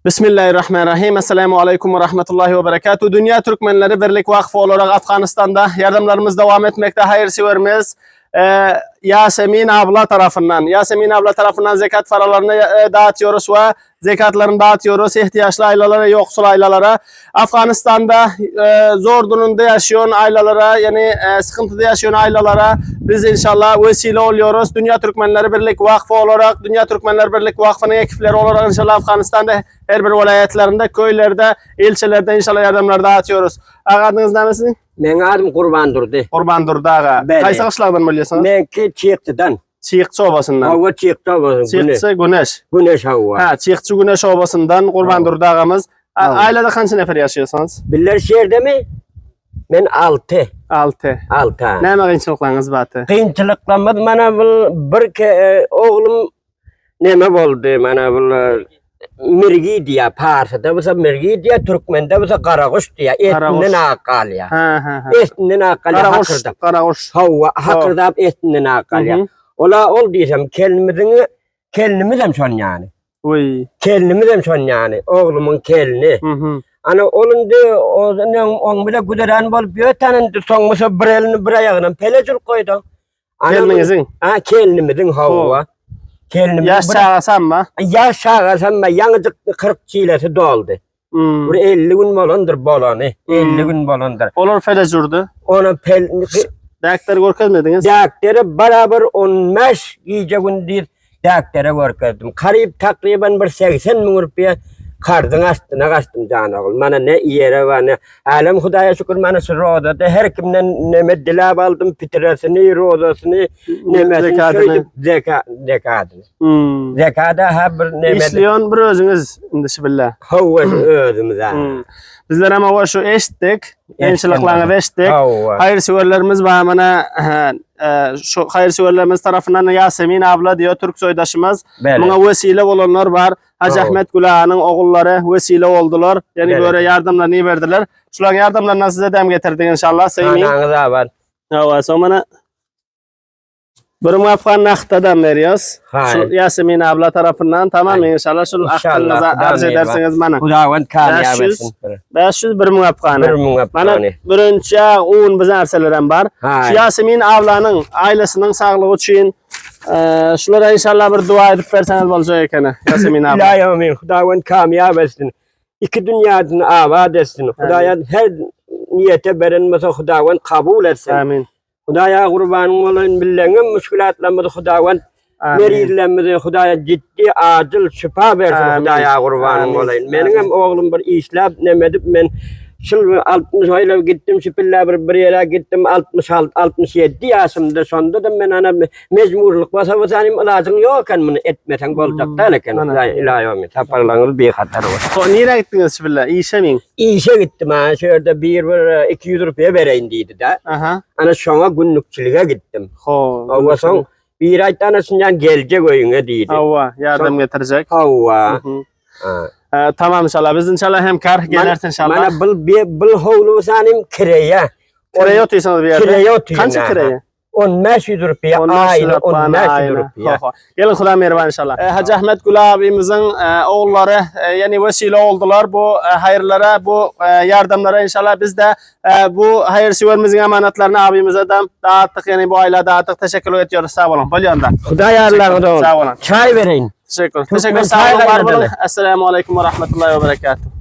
Bismillahirrahmanirrahim. Esselamu aleyküm ve rahmetullahi ve berekatuhu. Dünya Türkmenleri Birlik Vakfı olarak Afganistan'da yardımlarımız devam etmekte. Hayırseverimiz Yasemin abla tarafından zekat paralarını dağıtıyoruz ve zekatlarını dağıtıyoruz ihtiyaçlı ailelara, yoksul ailelara. Afganistan'da zor durumda yaşayan ailelara, yani sıkıntıda yaşayan ailelara biz inşallah vesile oluyoruz. Dünya Türkmenleri Birlik Vakfı olarak, Dünya Türkmenleri Birlik Vakfı'nın ekipleri olarak inşallah Afganistan'da her bir vilayetlerinde, köylerde, ilçelerde inşallah yardımlar dağıtıyoruz. Adınız ne misin? Men adım Kurban Durdu. Kurban Durdu ağa. Kaysi kışlardan biliyorsunuz? Menki Çiğit'ten. Çiğitçi obasından. Hava Çiğit'te obasından. Çiğitçi Güneş. Güneş hava. Ha, Çiğitçi Güneş obasından Kurban Durdu ağamız. Ailede kaç nefer yaşıyorsunuz? Biller şehirde mi? Men 6. 6. 6. Ne kıyınçılıklarınız batı? Kıyınçılıklanmadı. Mana bir oğlum neme oldu. Mana mirgi diye Parsa'da bu mirgi diye Türkmen'de bu Karakuş diye etninden akal ya. Etninden akal ya hakırda. Karakuş. Hava hakırda etninden akal ya. Ola ol diysem kelinimizem son yani. Uy. Kelinimizem son yani. Oğlumun kelini. Ana olundu on bile güderen bolup yotanın sonmusa bir elini bir ayağına pelecil koydu. Kelinimizin? Ha kelinimizin hava. Yaş çağırsam mı? Yaş çağırsam mı? Yanıcık 40 çilesi doldu. Bu 50 gün bolandır bolanı. 50 gün bolandır. Olur felecurdu. Ona Dakteri görkezmediniz? Dakteri beraber 15 iyice gün değil dakteri görkezdim. Karayip takriben bir 80 bin rupiye kardın astına kaçtım canı oğul. Bana ne yere var ne. Alem Hudaya şükür bana şu rodada her kimden ne dilab aldım fitresini, rodasını, nemesini söyledim. Zekadını. Zekada ha bir nemet. İşliyon bir özünüz indişi billah. Hava özümüz ha. Bizler ama o şu eşittik. Gençliklarına eşittik. Hayırseverlerimiz var bana şu hayırseverlerimiz tarafından Yasemin abla diyor Türk soydaşımız. Buna vesile olanlar var. Hacı Ahmet Gülağa'nın oğulları vesile oldular. Yani böyle yardımlarını verdiler. Şuların yardımlarına size dem getirdik inşallah. Sevmeyin. Anağınıza var. Evet, sonra bir muafkan naktadan veriyoruz. Şu Yasemin abla tarafından tamam inşallah. Şu aklınıza arz edersiniz bana. Kudavan kamyab etsin. 500 bir muafkanı. Bir muafkanı. Bana birinci un bize arselerim var. Şu Yasemin ablanın ailesinin sağlığı için şulara inşallah bir dua edip verseniz olacak ekene. Yasemin abla. İlahi amin. Kudavan kamyab etsin. İki dünyanın avad etsin. Kudayan her niyete verilmese Kudavan kabul etsin. Amin. Hudaya kurbanım olayım billahi müşkülatlarımızı Hudavan meridlerimizi Hudaya ciddi acil şifa versin Hudaya kurbanım olayım. Benim oğlum bir işlap nemedip ben 60 ayla gittim şipilla bir yere gittim 66-67 yaşımda sonunda da ben ana mecburluk vasanim ilacım yokken bunu etmesen olacak da lekin ilahi amin taparlarınız bir hatar var. Nereye gittiniz şipilla? İşe mi? İşe gittim ha şöyle bir 200 rupiye vereyim dedi de. Ana sonra günlükçülüğe gittim. Hava son bir ay tanesinden gelecek oyuna dedi. Hava yardım getirecek. Hava. Tamam inşallah. Biz inşallah hem kar gelirsin inşallah. Bana bil hovlu sanim kireye. Kireye otuyorsunuz bir yerde. Kireye otuyorsun. Kaç kireye? 15 rupiye aylık 15 rupiye. Gelin Xuda merhaba inşallah. Hacı Ahmet Gül abimizin oğulları yani vesile oldular bu hayırlara, bu yardımlara inşallah biz de bu hayırseverimizin emanetlerini abimize de dağıttık, yani bu aile dağıttık. Teşekkür ediyoruz. Sağ olun. Balyonda. Xuda yarlarına sağ olun. Çay vereyim. Teşekkür. Teşekkür. Sağ olun. Esselamu aleyküm ve rahmetullahi ve berekatuhu.